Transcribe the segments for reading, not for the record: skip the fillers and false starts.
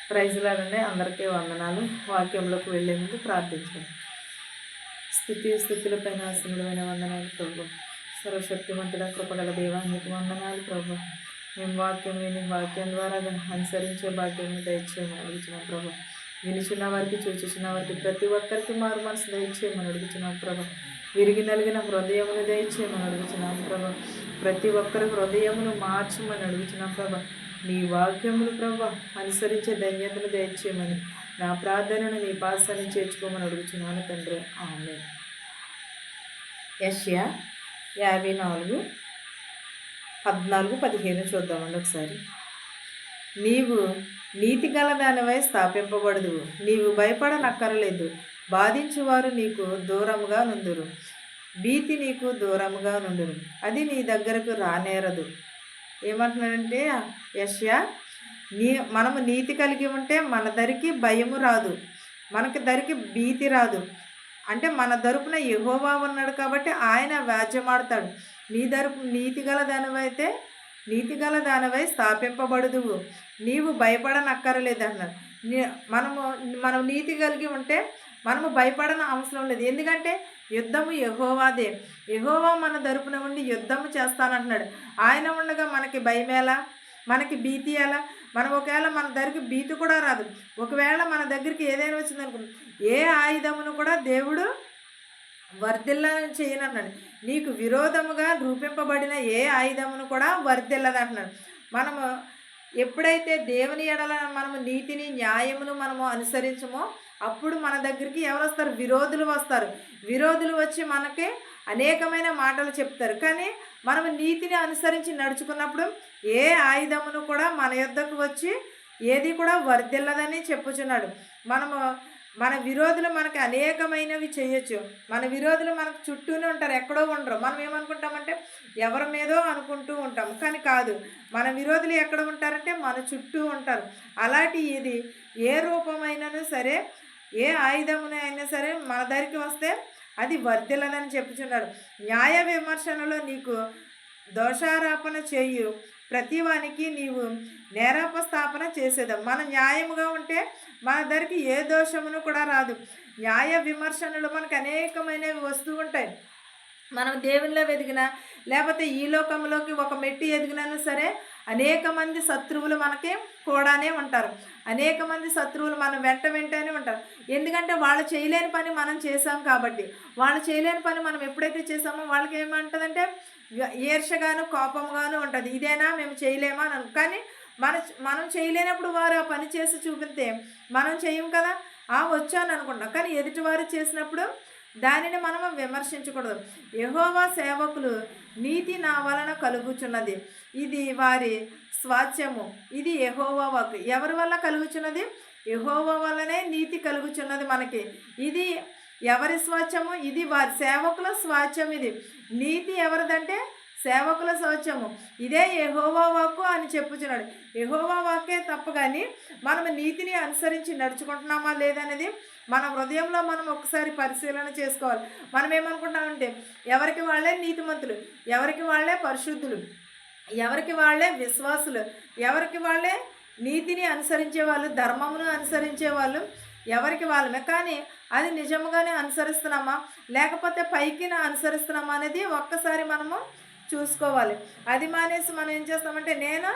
ప్రైజ్లాగానే అందరికీ వందనాలు. వాక్యంలోకి వెళ్ళే ముందు ప్రార్థించండి. స్థుతులపైన ఆశీనుడమైన వందనాలు ప్రభు. సర్వశక్తిమంతుడ కృపగల దేవానికి వందనాలు ప్రభు. మేము వాక్యం విని వాక్యం ద్వారా అనుసరించే భాగ్యం దయచేయమని అడుగుతున్నాం ప్రభు. వినిచున్న వారికి చూచుచున్న వారికి ప్రతి ఒక్కరికి మారు మనసు దయచేయమని అడుగుతున్నాం ప్రభు. విరిగి నలిగిన హృదయమును దయచేయమని అడుగుతున్నాం ప్రభు. ప్రతి ఒక్కరి హృదయమును మార్చమని అడుగుతున్నాం ప్రభు. నీ వాక్యములు ప్రభు అనుసరించే ధన్యతను దయచేయమని నా ప్రార్థనను నీ పాసాన్ని చేర్చుకోమని అడుగుతున్నాను తండ్రి. ఆమేన్. యెషయా 54:14-15 చూద్దామండి ఒకసారి. నీవు నీతి గల దానివై స్థాపింపబడదు, నీవు భయపడనక్కరలేదు. బాధించువారు నీకు దూరముగా నుందురు, భీతి నీకు దూరముగా నుండును, అది నీ దగ్గరకు రానేరదు. ఏమంటున్నాడంటే యెషయా, మనము నీతి కలిగి ఉంటే మన దరికి భయము రాదు, మనకి దరికి భీతి రాదు. అంటే మన తరపున యెహోవా ఉన్నాడు కాబట్టి ఆయన వ్యాజ్యమాడతాడు. నీతిగల దానివై స్థాపింపబడుదువు, నీవు భయపడనక్కరలేదు అన్నాడు. మనం నీతి కలిగి ఉంటే మనము భయపడని అవసరం లేదు. ఎందుకంటే యుద్ధము యెహోవాదే. యెహోవా మన తరపున ఉండి యుద్ధము చేస్తానంటున్నాడు. ఆయన ఉండగా మనకి భయం ఎలా, మనకి భీతి ఎలా? ఒకవేళ మన దగ్గరికి భీతి కూడా రాదు. ఒకవేళ మన దగ్గరికి ఏదైనా వచ్చిందనుకో, ఏ ఆయుధమును కూడా దేవుడు వర్ధిల్ల చేయనన్నాడు. నీకు విరోధముగా రూపింపబడిన ఏ ఆయుధమును కూడా వర్ధిల్లదంటున్నాడు. మనము ఎప్పుడైతే దేవుని ఎడల మనము నీతిని న్యాయమును మనము అనుసరించమో అప్పుడు మన దగ్గరికి ఎవరు వస్తారు? విరోధులు వస్తారు. విరోధులు వచ్చి మనకి అనేకమైన మాటలు చెప్తారు. కానీ మనము నీతిని అనుసరించి నడుచుకున్నప్పుడు ఏ ఆయుధమును కూడా మన యొద్దకు వచ్చి ఏది కూడా వర్ధిల్లదని చెప్పుచున్నాడు. మన విరోధులు మనకి అనేకమైనవి చేయొచ్చు. మన విరోధులు మనకు చుట్టూనే ఉంటారు, ఎక్కడో ఉండరు. మనం ఏమనుకుంటామంటే ఎవరి మీదో అనుకుంటూ ఉంటాం, కానీ కాదు. మన విరోధులు ఎక్కడ ఉంటారంటే మన చుట్టూ ఉంటారు. అలాంటి ఇది ఏ రూపమైనను సరే, ఏ ఆయుధమునైనా సరే మన దగ్గరికి వస్తే అది వర్ధిల్లదని చెప్పుచున్నాడు. న్యాయ విమర్శనలో నీకు దోషారోపణ చేయు ప్రతివానికి నీవు నేరాపస్థాపన చేసేదాం. మనం న్యాయముగా ఉంటే మన దగ్గరికి ఏ దోషమును కూడా రాదు. న్యాయ విమర్శనలు మనకు అనేకమైనవి వస్తూ ఉంటాయి. మనం దేవునిలో వెదిగినా లేకపోతే ఈ లోకంలోకి ఒక మెట్టి ఎదిగినాను సరే అనేక మంది శత్రువులు మనకి కూడానే ఉంటారు. అనేక మంది శత్రువులు మనం వెంటనే ఉంటారు. ఎందుకంటే వాళ్ళు చేయలేని పని మనం చేసాం కాబట్టి. వాళ్ళు చేయలేని పని మనం ఎప్పుడైతే చేసామో వాళ్ళకి ఏమంటుందంటే ఈర్షగాను కోపంగాను ఉంటుంది. ఇదేనా మేము చేయలేమా అని. కానీ మనం చేయలేనప్పుడు వారు ఆ పని చేసి చూపితే మనం చేయం కదా, వచ్చాను అనుకుంటాం. కానీ ఎదుటివారు చేసినప్పుడు దానిని మనము విమర్శించకూడదు. యెహోవా సేవకులు నీతి నా వలన కలుగుచున్నది, ఇది వారి స్వాస్థ్యము. ఇది యెహోవా వాక్కు. ఎవరి వల్ల కలుగుచున్నది? యెహోవా వల్లనే నీతి కలుగుచున్నది మనకి. ఇది ఎవరి స్వాస్థ్యము? ఇది వారి సేవకుల స్వాస్థ్యం. ఇది నీతి ఎవరిదంటే సేవకుల స్వాస్థ్యము. ఇదే యెహోవా వాక్కు అని చెప్పుచున్నాడు. యెహోవా వాక్కే తప్ప కానీ మనం నీతిని అనుసరించి నడుచుకుంటున్నామా లేదనేది మన హృదయంలో మనం ఒకసారి పరిశీలన చేసుకోవాలి. మనం ఏమనుకుంటామంటే ఎవరికి వాళ్ళే నీతిమంతులు, ఎవరికి వాళ్ళే పరిశుద్ధులు, ఎవరికి వాళ్ళే విశ్వాసులు, ఎవరికి వాళ్ళే నీతిని అనుసరించే వాళ్ళు, ధర్మమును అనుసరించే వాళ్ళు ఎవరికి వాళ్ళమే. కానీ అది నిజముగానే అనుసరిస్తున్నామా లేకపోతే పైకి అనుసరిస్తున్నామా అనేది ఒక్కసారి మనము చూసుకోవాలి. అది మానేసి మనం ఏం చేస్తామంటే నేను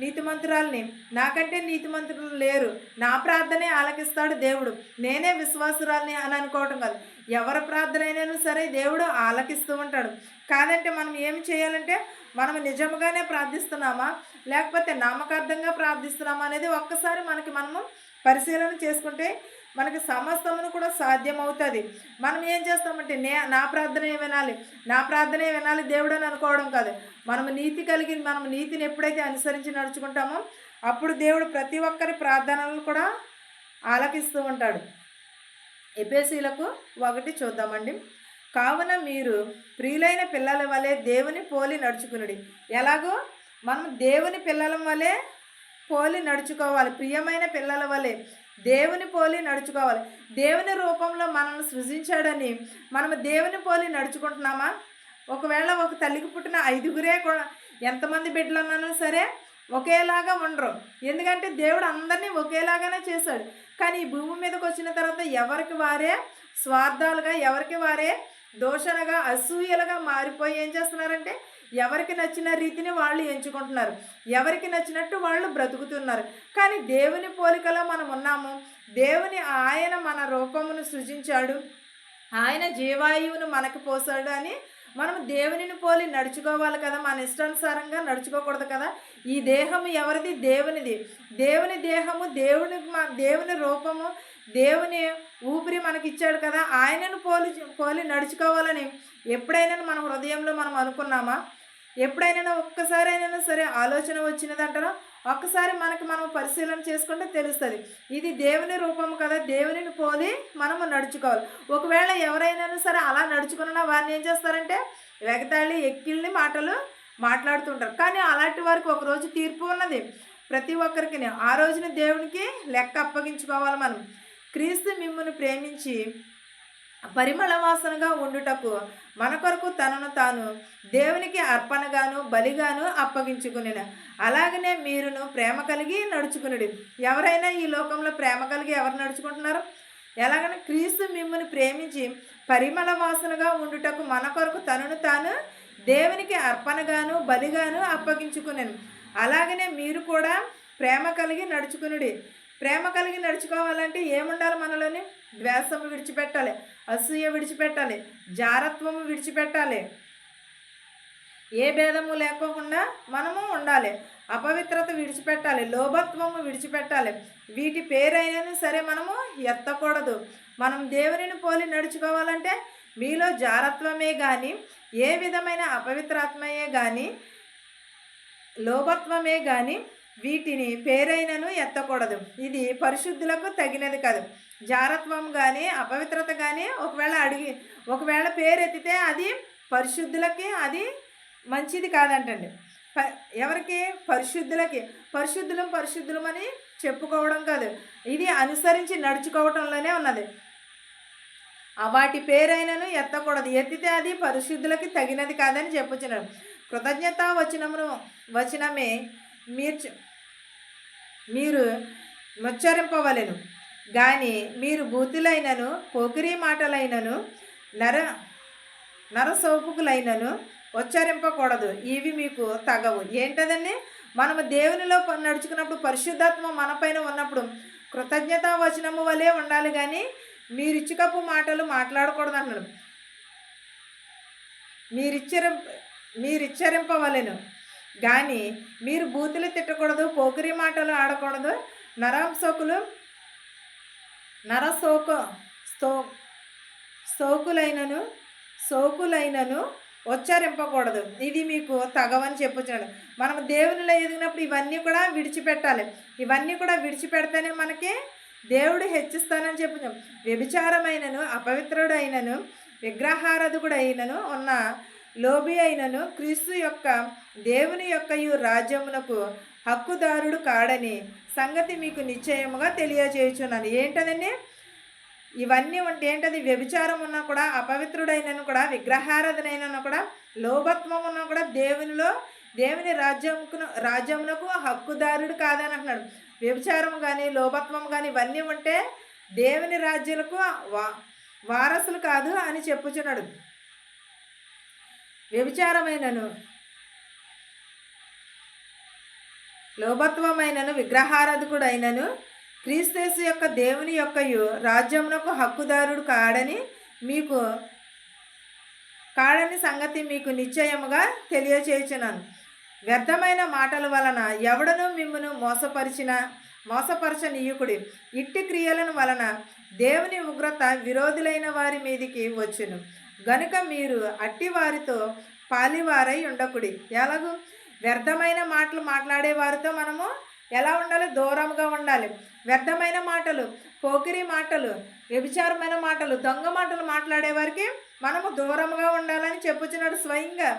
నీతిమంతురాల్ని, నాకంటే నీతిమంతులు లేరు, నా ప్రార్థనే ఆలకిస్తాడు దేవుడు, నేనే విశ్వాసురాల్ని అని అనుకోవటం కాదు. ఎవరి ప్రార్థన అయినా సరే దేవుడు ఆలకిస్తూ ఉంటాడు. కాదంటే మనం ఏమి చేయాలంటే మనం నిజముగానే ప్రార్థిస్తున్నామా లేకపోతే నామకార్థంగా ప్రార్థిస్తున్నామా అనేది ఒక్కసారి మనము పరిశీలన చేసుకుంటే మనకి సమస్తమును కూడా సాధ్యమవుతుంది. మనం ఏం చేస్తామంటే నా ప్రార్థనే వినాలి దేవుడు అని అనుకోవడం కాదు. మనం నీతి కలిగి మనం నీతిని ఎప్పుడైతే అనుసరించి నడుచుకుంటామో అప్పుడు దేవుడు ప్రతి ఒక్కరి ప్రార్థనలు కూడా ఆలకిస్తూ ఉంటాడు. ఎఫెసీయులకు 1 చూద్దామండి. కావున మీరు ప్రియులైన పిల్లల వలె దేవుని పోలి నడుచుకునుడి. ఎలాగో మనం దేవుని పిల్లల వలె పోలి నడుచుకోవాలి. ప్రియమైన పిల్లల వలె దేవుని పోలి నడుచుకోవాలి. దేవుని రూపంలో మనల్ని సృజించాడని మనము దేవుని పోలి నడుచుకుంటున్నామా? ఒకవేళ ఒక తల్లికి పుట్టిన 5గురే కూడా ఎంతమంది బిడ్డలు ఉన్నా సరే ఒకేలాగా ఉండరు. ఎందుకంటే దేవుడు అందరినీ ఒకేలాగానే చేశాడు. కానీ ఈ భూమి మీదకి వచ్చిన తర్వాత ఎవరికి వారే స్వార్థాలుగా, ఎవరికి వారే దూషణగా, అసూయలుగా మారిపోయి ఏం చేస్తున్నారంటే ఎవరికి నచ్చిన రీతిని వాళ్ళు ఎంచుకుంటున్నారు. ఎవరికి నచ్చినట్టు వాళ్ళు బ్రతుకుతున్నారు. కానీ దేవుని పోలికలో మనం ఉన్నాము. ఆయన మన రూపమును సృజించాడు. ఆయన జీవాయువును మనకు పోసాడు అని మనం దేవునిని పోలి నడుచుకోవాలి కదా. మన ఇష్టానుసారంగా నడుచుకోకూడదు కదా. ఈ దేహము ఎవరిది? దేవునిది. దేవుని దేహము, దేవుని రూపము, దేవుని ఊపిరి మనకిచ్చాడు కదా. ఆయనను పోలి నడుచుకోవాలని ఎప్పుడైనా మన హృదయంలో మనం అనుకున్నామా? ఎప్పుడైనా ఒక్కసారి అయినా సరే ఆలోచన వచ్చినదంటారా? ఒక్కసారి మనం పరిశీలన చేసుకుంటే తెలుస్తుంది. ఇది దేవుని రూపం కదా, దేవునిని పోలి మనము నడుచుకోవాలి. ఒకవేళ ఎవరైనా సరే అలా నడుచుకున్నా వారిని ఏం చేస్తారంటే ఎగతాళి, ఎక్కిళ్ళని మాటలు మాట్లాడుతుంటారు. కానీ అలాంటి వారికి ఒకరోజు తీర్పు ఉన్నది ప్రతి ఒక్కరికి. ఆ రోజున దేవునికి లెక్క అప్పగించుకోవాలి మనం. క్రీస్తు మిమ్మును ప్రేమించి పరిమళ వాసనగా ఉండుటకు మన కొరకు తనను తాను దేవునికి అర్పణగాను బలిగాను అప్పగించుకునేను. అలాగనే మీరును ప్రేమ కలిగి నడుచుకునుడి. ఎవరైనా ఈ లోకంలో ప్రేమ కలిగి ఎవరు నడుచుకుంటున్నారు? ఎలాగనే క్రీస్తు మిమ్మల్ని ప్రేమించి పరిమళ వాసనగా ఉండుటకు మన కొరకు తనను తాను దేవునికి అర్పణగాను బలిగాను అప్పగించుకునేను. అలాగనే మీరు కూడా ప్రేమ కలిగి నడుచుకునుడి. ప్రేమ కలిగి నడుచుకోవాలంటే ఏముండాలి? మనలోని ద్వేషము విడిచిపెట్టాలి, అసూయ విడిచిపెట్టాలి, జారత్వము విడిచిపెట్టాలి, ఏ భేదము లేకోకుండా మనము ఉండాలి, అపవిత్రత విడిచిపెట్టాలి, లోభత్వము విడిచిపెట్టాలి. వీటి పేరైనా సరే మనము ఎత్తకూడదు. మనం దేవునిని పోలి నడుచుకోవాలంటే మీలో జారత్వమే కానీ, ఏ విధమైన అపవిత్రాత్మయే కానీ, లోభత్వమే కానీ వీటిని పేరైనను ఎత్తకూడదు. ఇది పరిశుద్ధులకు తగినది కాదు. జారత్వం కానీ అపవిత్రత కానీ ఒకవేళ పేరు ఎత్తితే అది పరిశుద్ధులకి అది మంచిది కాదంటండి. ఎవరికి? పరిశుద్ధులకి. పరిశుద్ధులమని చెప్పుకోవడం కాదు, ఇది అనుసరించి నడుచుకోవటంలోనే ఉన్నది. వాటి పేరైనను ఎత్తకూడదు. ఎత్తితే అది పరిశుద్ధులకి తగినది కాదని చెప్పుచున్నాడు. కృతజ్ఞత వచనమే మీరు ముచ్చరింపవలెను కానీ మీరు బూతులైనను పోకిరీ మాటలైనను నరసోపుకులైనను ఉచ్చరింపకూడదు. ఇవి మీకు తగవు. ఏంటదండి? మనము దేవునిలో నడుచుకున్నప్పుడు, పరిశుద్ధాత్మ మన ఉన్నప్పుడు కృతజ్ఞతా వచనము వలె ఉండాలి కానీ మీరిచ్చుకప్పు మాటలు మాట్లాడకూడదు అన్నాడు. మీరిచ్చరింపవలెను కానీ మీరు బూతులు తిట్టకూడదు, పోకిరి మాటలు ఆడకూడదు, సోకులైనను ఉచ్చరింపకూడదు. ఇది మీకు తగవని చెప్పుచున్నాడు. మనం దేవునిలో ఎదిగినప్పుడు ఇవన్నీ కూడా విడిచిపెట్టాలి. ఇవన్నీ కూడా విడిచిపెడితేనే మనకి దేవుడు హెచ్చిస్తానని చెప్పుచున్నాం. వ్యభిచారమైనను, అపవిత్రుడైనను, విగ్రహారాధకుడైనను ఉన్న లోబి అయినను క్రీస్తు యొక్క దేవుని యొక్క ఈ రాజ్యమునకు హక్కుదారుడు కాడని సంగతి మీకు నిశ్చయముగా తెలియజేయుచున్నాను. ఏంటదండి? ఇవన్నీ ఉంటే ఏంటది? వ్యభిచారం ఉన్నా కూడా, అపవిత్రుడైనను కూడా, విగ్రహారాధనైనను కూడా, లోభత్వం ఉన్నా కూడా దేవుని రాజ్యమునకు హక్కుదారుడు కాదని అంటున్నాడు. వ్యభిచారం కానీ, లోభత్వం కానీ ఇవన్నీ ఉంటే దేవుని రాజ్యాలకు వారసులు కాదు అని చెప్పుచున్నాడు. వ్యభిచారమైనను, లోభత్వమైనను, విగ్రహారాధకుడైనను క్రీస్తు యొక్క దేవుని యొక్క రాజ్యమునకు హక్కుదారుడు కాడని సంగతి మీకు నిశ్చయముగా తెలియచేయుచున్నాను. వ్యర్థమైన మాటల వలన ఎవడను మిమ్మును మోసపరచనీయుకుడి. ఇట్టి క్రియలను వలన దేవుని ఉగ్రత విరోధులైన వారి మీదికి వచ్చును గనుక మీరు అట్టి వారితో పాలివారై ఉండకుడి. ఎలాగూ? వ్యర్థమైన మాటలు మాట్లాడే వారితో మనము ఎలా ఉండాలి? దూరంగా ఉండాలి. వ్యర్థమైన మాటలు, పోకిరి మాటలు, వ్యభిచారమైన మాటలు, దొంగ మాటలు మాట్లాడే వారికి మనము దూరంగా ఉండాలని చెప్పుచున్నాడు స్వయంగా.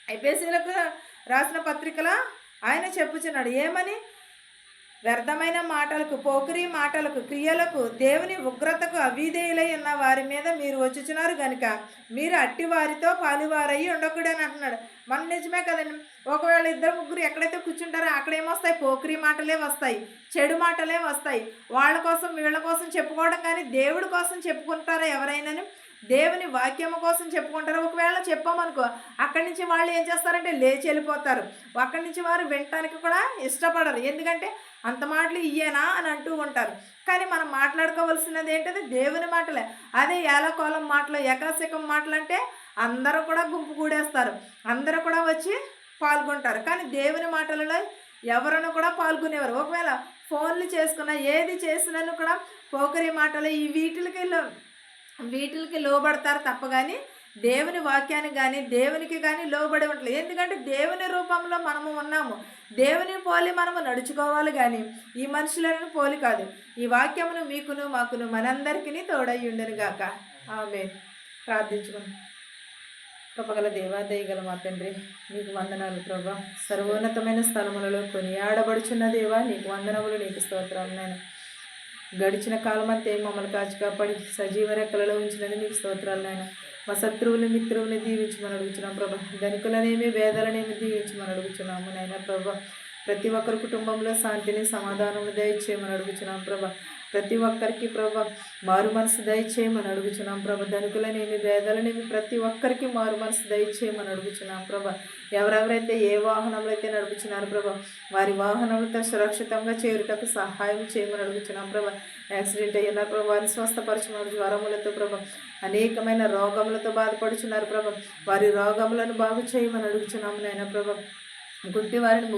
ఎపేసీలకు రాసిన పత్రికల ఆయన చెప్పుచున్నాడు. ఏమని? వ్యర్థమైన మాటలకు, పోకిరీ మాటలకు, క్రియలకు, దేవుని ఉగ్రతకు అవిధేయులై ఉన్న వారి మీద మీరు వచ్చుచున్నారు గనుక మీరు అట్టి వారితో పాలువారయ్యి ఉండకూడని అంటున్నాడు. మన నిజమే కదండి. ఒకవేళ ఇద్దరు ముగ్గురు ఎక్కడైతే కూర్చుంటారో అక్కడ ఏమొస్తాయి? పోకిరీ మాటలే వస్తాయి, చెడు మాటలే వస్తాయి. వాళ్ళ కోసం వీళ్ళ కోసం చెప్పుకోవడం కానీ దేవుడి కోసం చెప్పుకుంటారా ఎవరైనాను? దేవుని వాక్యము కోసం చెప్పుకుంటారు. ఒకవేళ చెప్పామనుకో అక్కడి నుంచి వాళ్ళు ఏం చేస్తారంటే లేచి వెళ్ళిపోతారు. అక్కడి నుంచి వారు వినటానికి కూడా ఇష్టపడరు. ఎందుకంటే అంత మాటలు ఇయ్యేనా అని అంటూ ఉంటారు. కానీ మనం మాట్లాడుకోవాల్సినది ఏంటంటే దేవుని మాటలే. అదే ఏలకోలం మాటలు, ఏకాశకం మాటలు అంటే అందరూ కూడా గుంపు కూడేస్తారు, అందరూ కూడా వచ్చి పాల్గొంటారు. కానీ దేవుని మాటలలో ఎవరను కూడా పాల్గొనేవారు. ఒకవేళ ఫోన్లు చేసుకున్నా ఏది చేసినాను కూడా పోకరి మాటలు ఈ వీటికి లోబడతారు తప్ప కానీ దేవుని వాక్యానికి కానీ దేవునికి కానీ లోబడి ఉండలేదు. ఎందుకంటే దేవుని రూపంలో మనము ఉన్నాము, దేవుని పోలి మనము నడుచుకోవాలి కానీ ఈ మనుషులను పోలి కాదు. ఈ వాక్యమును మీకును మాకును మనందరికీ తోడై ఉండను గాక. ఆమేన్. ప్రార్థించుకుందాం. కృపగల దేవా, దయగల మా తండ్రి, నీకు వందనాలు ప్రభా. సర్వోన్నతమైన స్థలములలో కొనియాడబడుచున్న దేవా, నీకు వందనములు, నీకు స్తోత్రాలు. నేను గడిచిన కాలం అంతే మమ్మల్ని కాచి కాపాడి సజీవ రెక్కలలో ఉంచినది నీకు స్తోత్రాలు. నాయన మా శత్రువులు మిత్రువుని దీవించమని అడుగుతున్నాం ప్రభా. ధనికులనేమి భేదాలనేమి దీవించమని అడుగుతున్నాము నాయన ప్రభా. ప్రతి ఒక్కరి కుటుంబంలో శాంతిని సమాధానం దయచేయమని అడుగుతున్నాం ప్రభా. ప్రతి ఒక్కరికి ప్రభా మారు మనసు దయచేయమని అడుగుచున్నాం ప్రభా. ధనికులనేమి భేదాలనేమి ప్రతి ఒక్కరికి మారు మనసు దయచేయమని అడుగుచున్నాం ప్రభా. ఎవరెవరైతే ఏ వాహనంలో అయితే నడుపుచున్నారు ప్రభా, వారి వాహనములతో సురక్షితంగా చేరుటకు సహాయం చేయమని అడుగుచున్నాం ప్రభా. యాక్సిడెంట్ అయిన ప్రభా వారిని స్వస్థపరచమని, జ్వరములతో ప్రభా అనేకమైన రోగములతో బాధపడుచున్నారు ప్రభా, వారి రోగములను బాగు చేయమని అడుగుచున్నాము నాయన ప్రభా. గుడ్డి వారిని,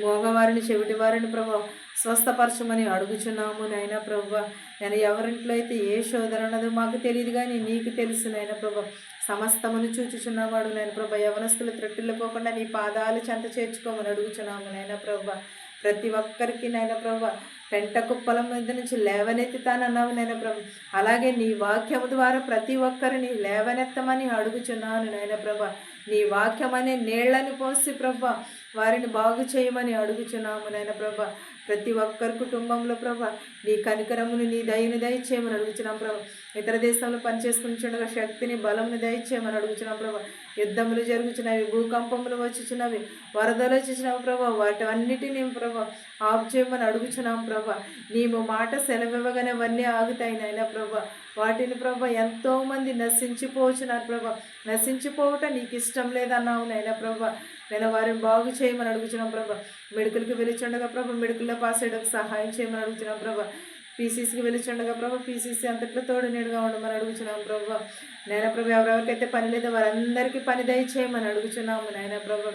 మోగవారిని, చెవిటి వారిని ప్రభా స్వస్థపరచమని అడుగుచున్నాము నాయన ప్రభా. నేను ఎవరింట్లో అయితే ఏ శోధన ఉన్నదో మాకు తెలియదు కానీ నీకు తెలుసు నాయన ప్రభా. సమస్తమును చూచుచున్నవాడు నాయన ప్రభా. యవనస్తులు త్రొట్టిల్లు పోకుండా నీ పాదాలు చెంత చేర్చుకోమని అడుగుచున్నాము నాయన ప్రభా. ప్రతి ఒక్కరికి నాయన ప్రభా పెంట కుప్పల మీద నుంచి లేవనెత్తుతానన్నావు నాయన ప్రభా. అలాగే నీ వాక్యము ద్వారా ప్రతి ఒక్కరిని లేవనెత్తమని అడుగుచున్నాను నాయన ప్రభా. నీ వాక్యమనే నీళ్లను పోసి ప్రభా వారిని బాగు చేయమని అడుగుచున్నాము నాయన ప్రభా. ప్రతి ఒక్కరి కుటుంబంలో ప్రభా నీ కనికరమును, నీ దయని దయచేయమని అడుగుచున్నాం ప్రభా. ఇతర దేశంలో పనిచేసుకుంటుండగా శక్తిని, బలమును దయచేయమని అడుగుచున్నాం ప్రభా. యుద్ధములు జరుగుచున్నవి, భూకంపములు వచ్చుచున్నవి, వరదలు వచ్చుచున్నవి ప్రభా. వాటన్నిటినీ ప్రభా ఆఫ్ చేయమని అడుగుచున్నాం ప్రభా. నీవు మాట సెలవివ్వగానే అవన్నీ ఆగుతాయి నాయన ప్రభా. వాటిని ప్రభా ఎంతోమంది నశించిపోచున్నారు ప్రభా. నశించిపోవటం నీకు ఇష్టం లేదన్నావు నాయన ప్రభా. నేను వారిని బాగు చేయమని అడుగుచున్నాం ప్రభా. మెడికల్కి వెలుచుండగా ప్రభా మెడికల్లో పాస్ అయ్యేటకు సహాయం చేయమని అడుగుచున్నాం ప్రభా. పీసీసీకి వెలుచుండగా ప్రభా పీసీసీ అంతట్లో తోడు నీడుగా ఉండమని అడుగుచున్నాం ప్రభా. నాయన ప్రభా ఎవరెవరికైతే పని లేదో వారందరికీ పని దయచేయమని అడుగుచున్నాము నాయన ప్రభా.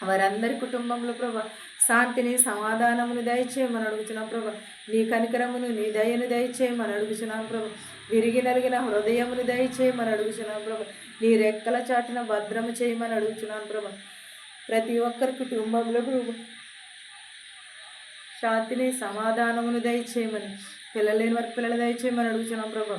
వారందరి కుటుంబంలో ప్రభా శాంతిని, సమాధానమును దయచేయమని అడుగుచున్నాం ప్రభా. నీ కనికరమును, నీ దయను దయచేయమని అడుగుచున్నాం ప్రభా. విరిగి నలిగిన హృదయమును దయచేయమని అడుగుచున్నాం ప్రభా. నీ రెక్కల చాటున భద్రము చేయమని అడుగుచున్నాను ప్రభా. ప్రతి ఒక్కరి కుటుంబంలో ప్రభా శాంతిని, సమాధానమును దయచేయమని, పిల్లలు లేని వారికి పిల్లలు దయచేయమని అడుగుచున్నాం ప్రభా.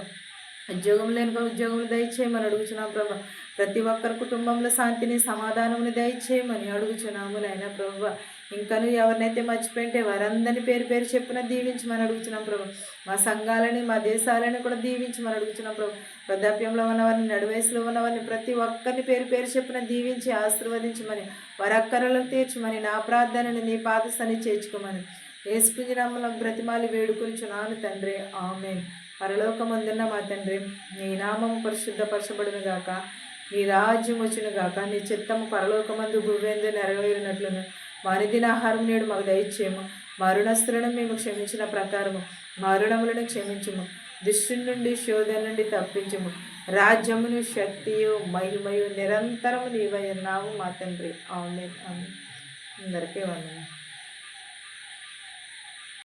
ఉద్యోగం లేని ఉద్యోగములు దయచేయమని అడుగుచున్నాం ప్రభా. ప్రతి ఒక్కరి కుటుంబంలో శాంతిని, సమాధానమును దయచేయమని అడుగుచున్నాము నాయన ప్రభా. ఇంకను ఎవరినైతే మర్చిపోయింటే వారందరినీ పేరు పేరు చెప్పున దీవించమని అడుగుచున్నాం ప్రభా. మా సంఘాలని, మా దేశాలని కూడా దీవించమని అడుగుచున్నాం ప్రభా. వృద్ధాప్యంలో ఉన్నవారిని, నడువయసులో ఉన్నవారిని ప్రతి ఒక్కరిని పేరు పేరు చెప్పున దీవించి ఆశీర్వదించమని, వారి అక్కరలను తీర్చమని, నా ప్రార్థనని నీ పాద సన్నిధిని చేర్చుకోమని యేసుక్రీస్తు నామములో బ్రతిమాలి వేడుకొనుచున్నాను తండ్రి. ఆమేన్. పరలోకమందున్న మా తండ్రి, నీ నామము పరిశుద్ధపరచబడును గాక, నీ రాజ్యం వచ్చును గాక, నీ చిత్తము పరలోకమందు భూమియందు నెరవేరినట్లును మా అనుదిన ఆహారం నేడు మాకు దయచేయము. మా రుణస్తులను మేము క్షమించిన ప్రకారము మా రుణములను క్షమించుము. దుష్టు నుండి, శోధన నుండి తప్పించుము. రాజ్యమును, శక్తియు, మహిమయు నిరంతరము నీవై ఉన్నావు మా తండ్రి. ఆమేన్. ఆమేన్. అందరికీ వందనాలు.